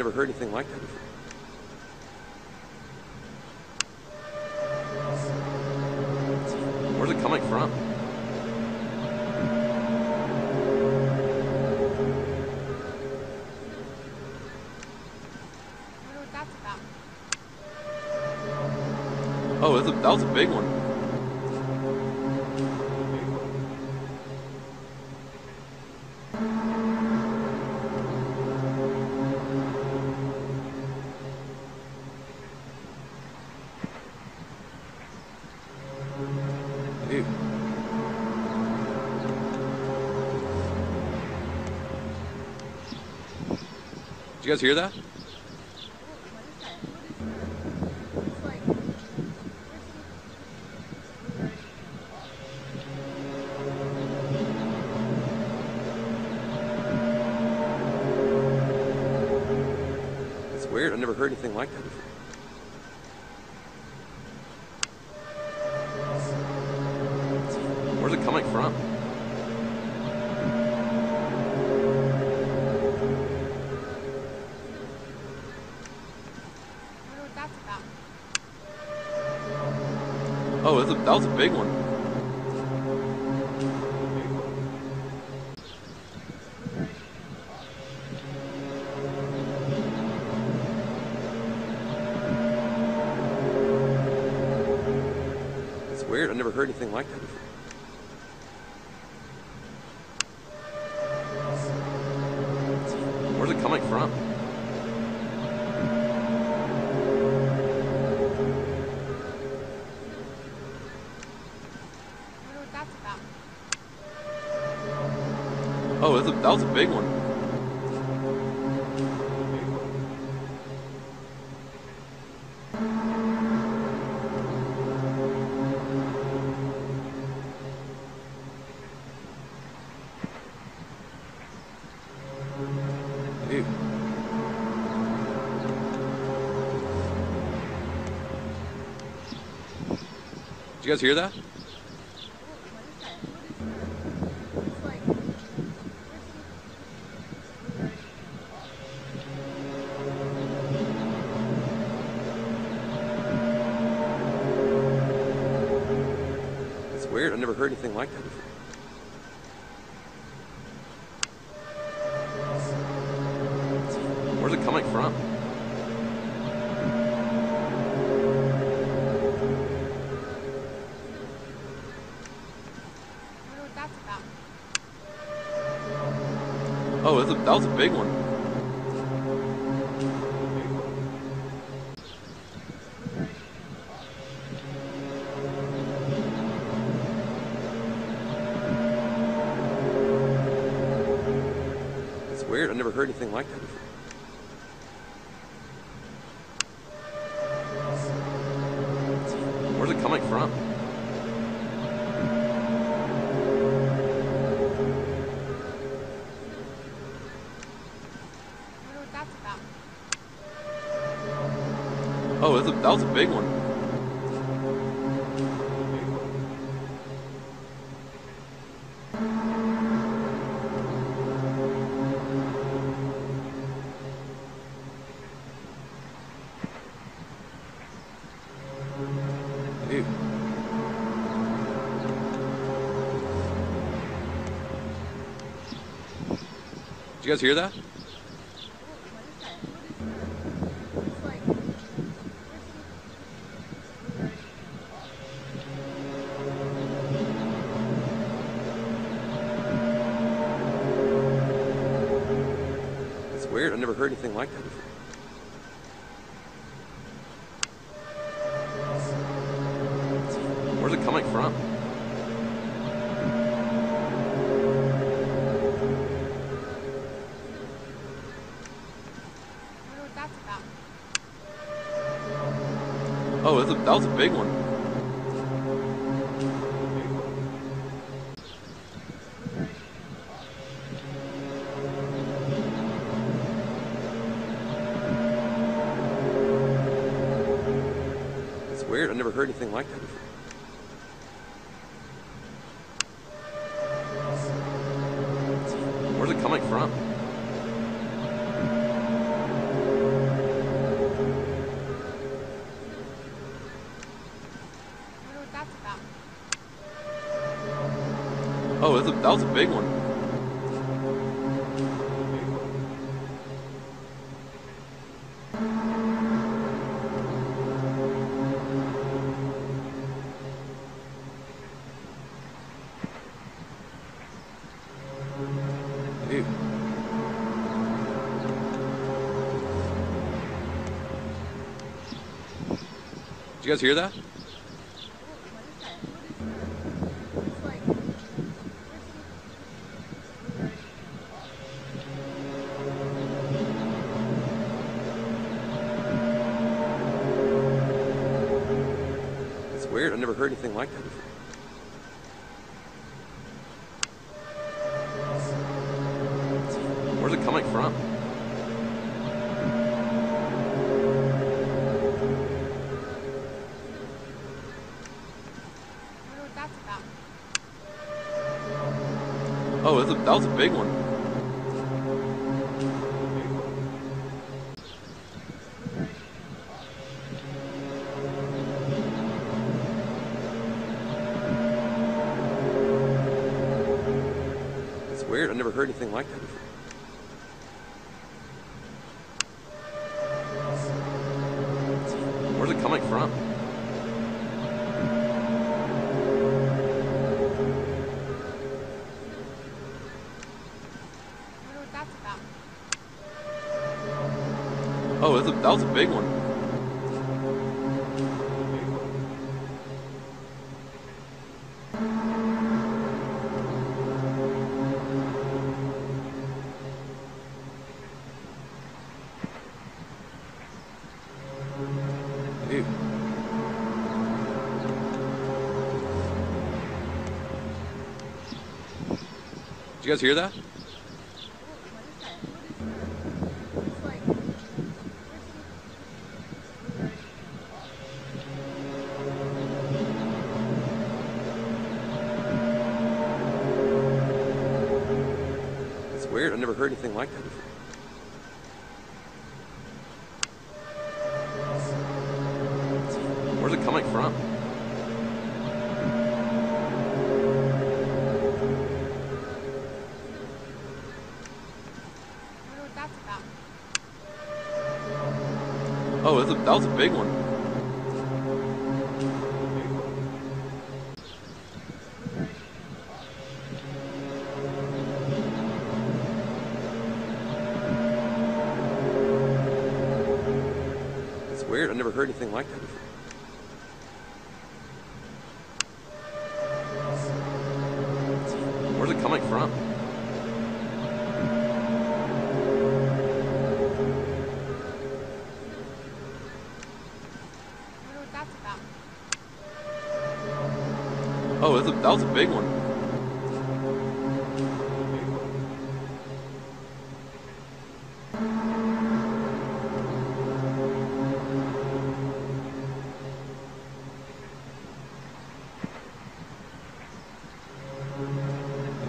never heard anything like that before. Where's it coming from? I wonder what that's about. Oh, that was a big one. Dude. Did you guys hear that? It's weird. I've never heard anything like that before. Where's it coming from? I wonder what that's about. Oh, that was a big one. It's weird. I've never heard anything like that before. Where's it coming from? I wonder what that's about. Oh, that was a big one. Dude. Did you guys hear that? It's weird. I've never heard anything like that before. Where's it coming from? I wonder what that's about. Oh, that was a big one. It's weird. I've never heard anything like that before. Where's it coming from? I wonder what that's about. Oh, that was a big one. Dude. Did you guys hear that? It's weird. I've never heard anything like that before. Where's it coming from? I wonder what that's about. Oh, that was a big one. It's weird. I've never heard anything like that before. Where's it coming from? that's about. Oh, that was a big one. Dude. Did you guys hear that? It's weird. I've never heard anything like that before. Where's it coming from? Wonder what that's about. Oh, that was a big one. It's weird. I've never heard anything like that before. Where's it coming from? Wonder what that's about. Oh, that was a big one. Dude. Did you guys hear that? It's weird. I've never heard anything like that before. Where's it coming from? Wonder what that's about. Oh, that was a big one. It's weird. I've never heard anything like that before. Where's it coming from? Wonder what that's about. Oh, that was a big one.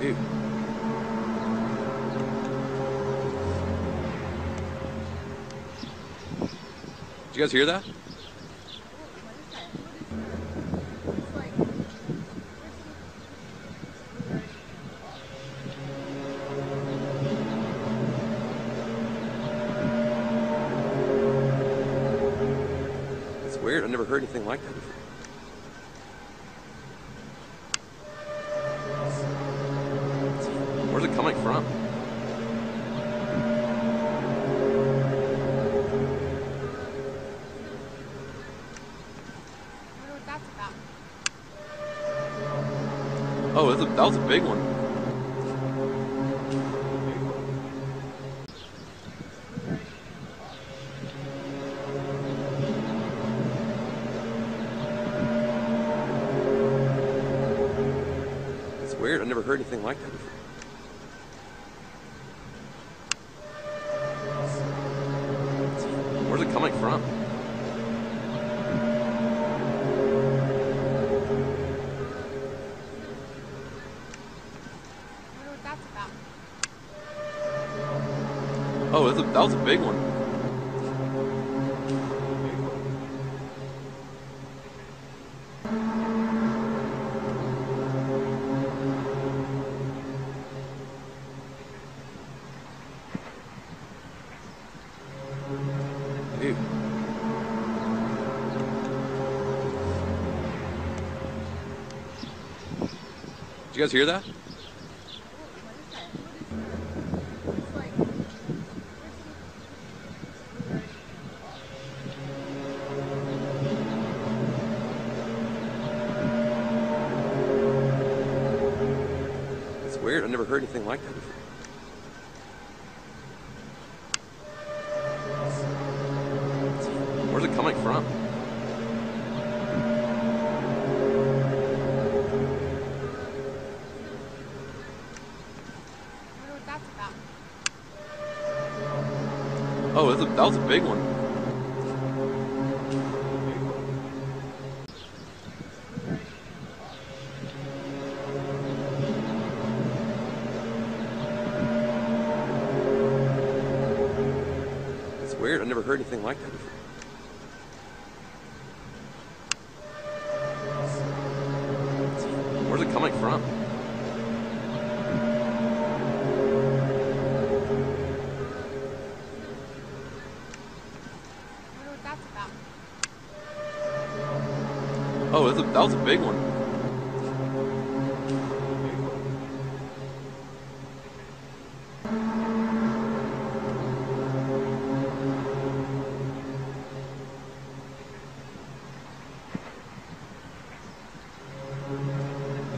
Dude. Did you guys hear that? It's weird. I've never heard anything like that before. Where's it coming from? Wonder what that's about. Oh, that was a big one. It's weird. I've never heard anything like that before. Where's it coming from? Wonder what that's about. Oh, that was a big one. Did you guys hear that? It's weird. I've never heard anything like that before. Where's it coming from? Wonder what that's about. Oh, that was a big one. It's weird. I've never heard anything like that before. Where's it coming from? Wonder what that's about. Oh, that was a big one.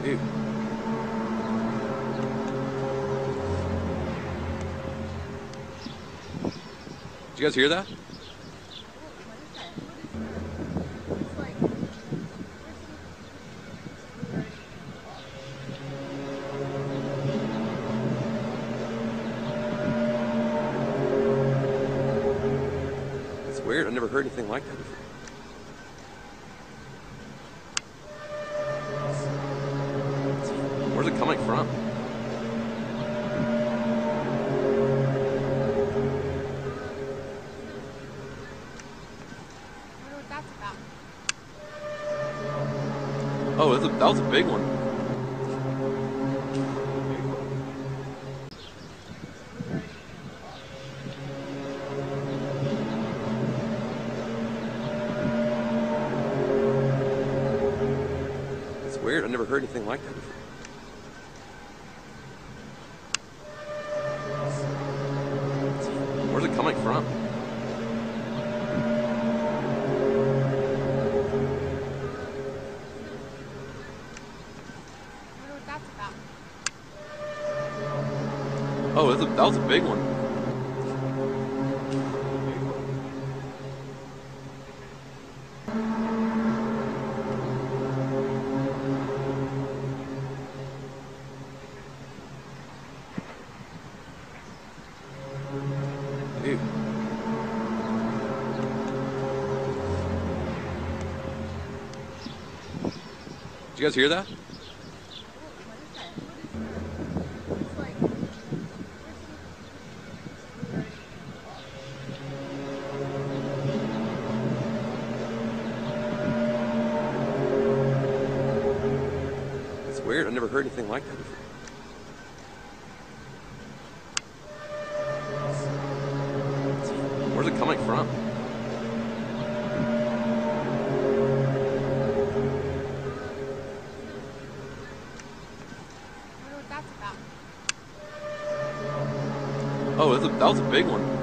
Dude. Did you guys hear that? It's weird. I've never heard anything like that before. Where's it coming from? Wonder what that's about. Oh, that was a big one. It's weird. I've never heard anything like that before. Where's it coming from? Wonder what that's about. Oh, that was a big one. Dude. Did you guys hear that? It's weird. I've never heard anything like that before. Where's it coming from? Wonder what that's about. Oh, that was a big one.